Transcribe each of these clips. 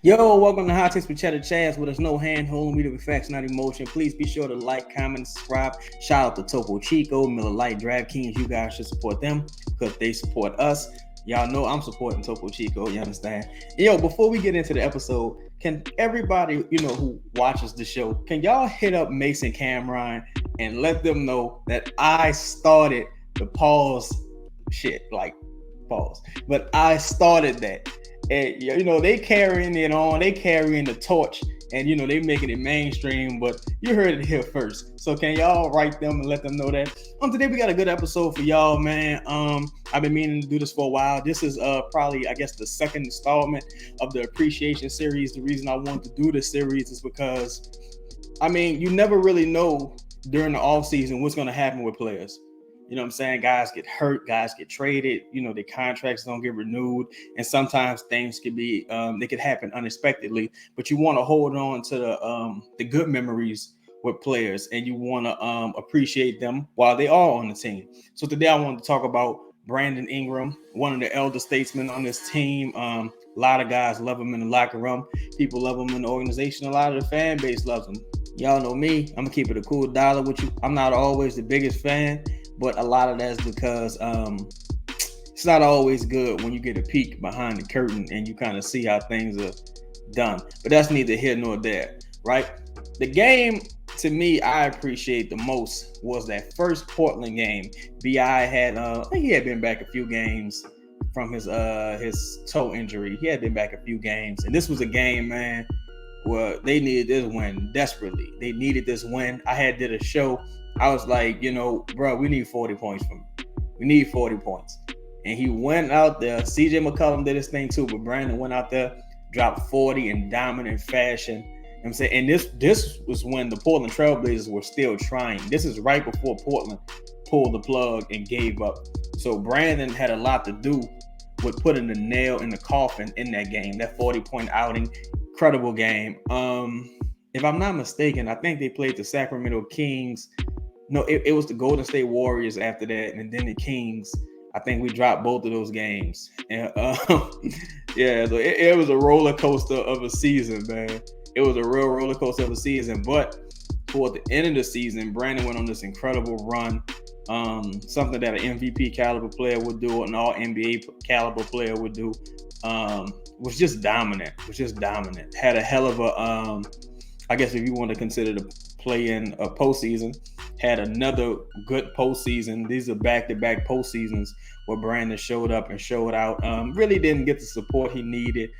Yo, welcome to Hot Takes with Chaz, where there's no hand holding, we do facts, not emotion. Please be sure to like, comment, and subscribe. Shout out to Topo Chico, Miller Lite, DraftKings. You guys should support them because they support us. Y'all know I'm supporting Topo Chico, you understand? Yo, before we get into the episode, can everybody, who watches the show, can y'all hit up Mason Cameron and let them know that I started the pause shit, like pause. But I started that. And they carrying it on, they carrying the torch, and they making it mainstream, but you heard it here first. So can y'all write them and let them know that? Today we got a good episode for y'all, man. I've been meaning to do this for a while. This is probably, I guess, the second installment of the appreciation series. The reason I wanted to do this series is because you never really know during the off season what's going to happen with players. You know what I'm saying? Guys get hurt, guys get traded, their contracts don't get renewed. And sometimes things could be, they could happen unexpectedly, but you want to hold on to the good memories with players, and you want to appreciate them while they are on the team. So today I want to talk about Brandon Ingram, one of the elder statesmen on this team. A lot of guys love him in the locker room. People love him in the organization. A lot of the fan base loves him. Y'all know me. I'm going to keep it a cool dollar with you. I'm not always the biggest fan, but a lot of that's because it's not always good when you get a peek behind the curtain and you kind of see how things are done. But that's neither here nor there, right? The game, to me, I appreciate the most was that first Portland game. B.I. had, I think he had been back a few games from his toe injury. He had been back a few games. And this was a game, man, where they needed this win desperately. They needed this win. I did a show. I was like, bro, we need 40 points from him. We need 40 points. And he went out there. CJ McCollum did his thing too, but Brandon went out there, dropped 40 in dominant fashion. I'm saying, and this was when the Portland Trailblazers were still trying. This is right before Portland pulled the plug and gave up. So Brandon had a lot to do with putting the nail in the coffin in that game, that 40-point outing. Incredible game. If I'm not mistaken, I think they played the Sacramento Kings. No, it was the Golden State Warriors after that, and then the Kings. I think we dropped both of those games. And yeah, so it was a roller coaster of a season, man. It was a real roller coaster of a season. But toward the end of the season, Brandon went on this incredible run. Something that an MVP caliber player would do, an all NBA caliber player would do. Was just dominant. Had a hell of a, I guess if you want to consider the play in a postseason, had another good postseason. These are back-to-back postseasons where Brandon showed up and showed out. Really didn't get the support he needed.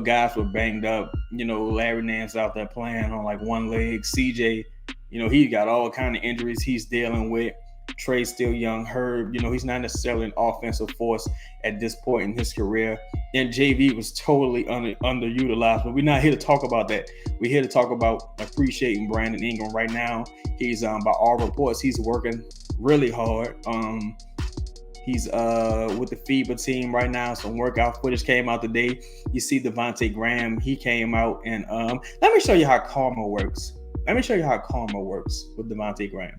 Guys were banged up. Larry Nance out there playing on like one leg. CJ, he got all kind of injuries he's dealing with. Trey's still young. Herb, he's not necessarily an offensive force at this point in his career. And JV was totally underutilized. But we're not here to talk about that. We're here to talk about appreciating Brandon Ingram right now. He's, by all reports, he's working really hard. He's with the FIBA team right now. Some workout footage came out today. You see Devontae Graham. He came out and let me show you how karma works. Let me show you how karma works with Devontae Graham.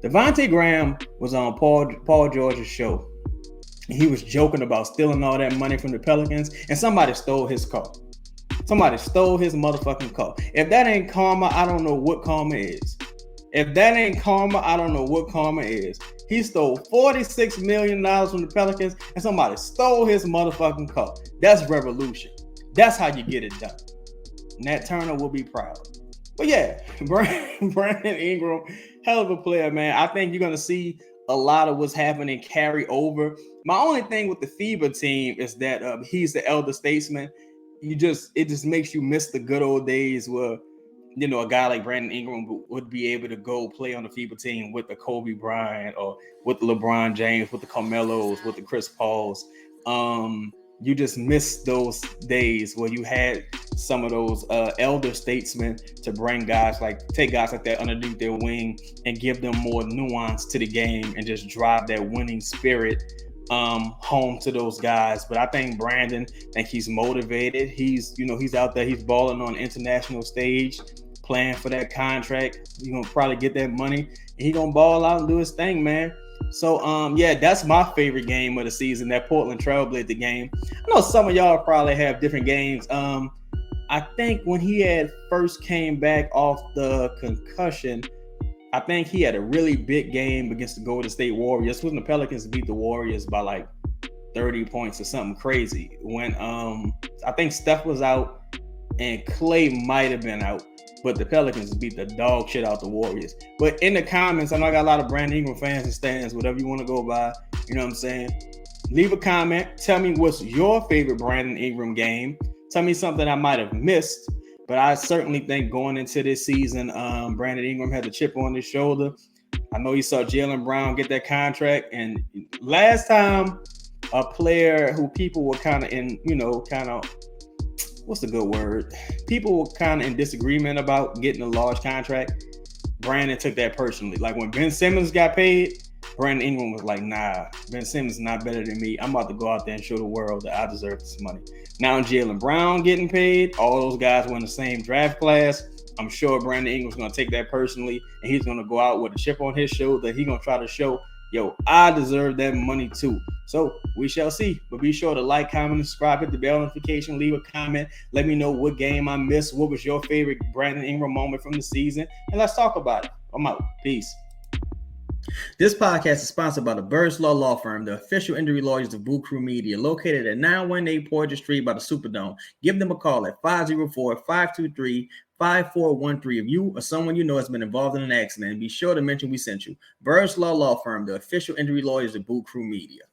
Devontae Graham was on Paul George's show. And he was joking about stealing all that money from the Pelicans, and somebody stole his car. Somebody stole his motherfucking car. If that ain't karma, I don't know what karma is. If that ain't karma, I don't know what karma is. He stole $46 million from the Pelicans, and somebody stole his motherfucking car. That's revolution. That's how you get it done. Nat Turner will be proud. But yeah, Brandon Ingram, hell of a player, man. I think you're going to see a lot of what's happening carry over. My only thing with the FIBA team is that he's the elder statesman. It just makes you miss the good old days where, a guy like Brandon Ingram would be able to go play on the FIBA team with the Kobe Bryant or with the LeBron James, with the Carmelos, with the Chris Pauls. You just miss those days where you had some of those elder statesmen to bring take guys like that underneath their wing and give them more nuance to the game and just drive that winning spirit home to those guys. But I think Brandon, he's motivated. He's out there, he's balling on the international stage, playing for that contract. He's gonna probably get that money and he's gonna ball out and do his thing, man. So, yeah, that's my favorite game of the season, that Portland Trailblazer game. I know some of y'all probably have different games. I think when he had first came back off the concussion, I think he had a really big game against the Golden State Warriors. When the Pelicans beat the Warriors by like 30 points or something crazy. When I think Steph was out and Clay might have been out, but the Pelicans beat the dog shit out the Warriors. But in the comments, I know I got a lot of Brandon Ingram fans and stands, whatever you want to go by. You know what I'm saying? Leave a comment. Tell me what's your favorite Brandon Ingram game. Tell me something I might have missed. But I certainly think going into this season, Brandon Ingram had a chip on his shoulder. I know you saw Jaylen Brown get that contract. And last time a player who people were kind of what's the good word? People were kind of in disagreement about getting a large contract. Brandon took that personally. Like when Ben Simmons got paid, Brandon Ingram was like, nah, Ben Simmons is not better than me. I'm about to go out there and show the world that I deserve this money. Now Jaylen Brown getting paid, all those guys were in the same draft class. I'm sure Brandon Ingram's going to take that personally, and he's going to go out with a chip on his shoulder. He's going to try to show, yo, I deserve that money too. So we shall see. But be sure to like, comment, and subscribe, hit the bell notification, leave a comment. Let me know what game I missed. What was your favorite Brandon Ingram moment from the season? And let's talk about it. I'm out. Peace. This podcast is sponsored by the Birdsall Law Firm, the official injury lawyers of Boot Krewe Media, located at 918 Porter Street by the Superdome. Give them a call at 504-523-5413 if you or someone you know has been involved in an accident. And be sure to mention we sent you. Birdsall Law Firm, the official injury lawyers of Boot Krewe Media.